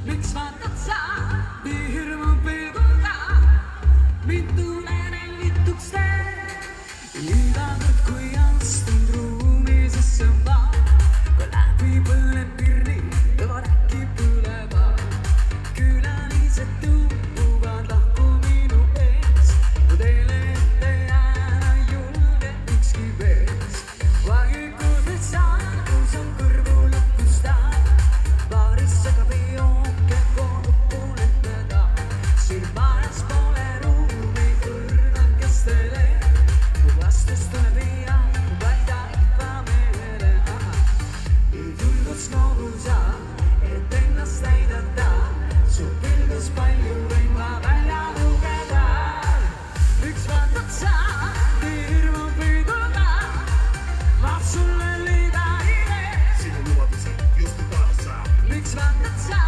miks vaatad sa nii hirmu pilguga? Mind tunnen ellituks teen. Iga kord, kui astun ruumi sisse ma, kui läbi põleb pirni, juba räägib üleva. Külalised tuuvad lahku minu ees, kui teile ette jääda julge ükski mees. Vaikud saadus on kõrvu lõpustab, baaris segab jooke koonub unetada. Siin baaris pole ruumi õrnakestele, mu vastus tuleb jah, vaid aipa meele. Julgus noogusa, et ennast näidata, su pilgus palju võin ma välja lugeda. Miks vaatad sa nii hirmu pilguga? Ma sulle liiga ei tee. Sinu lubadused justkui kaasa. Miks vaatad sa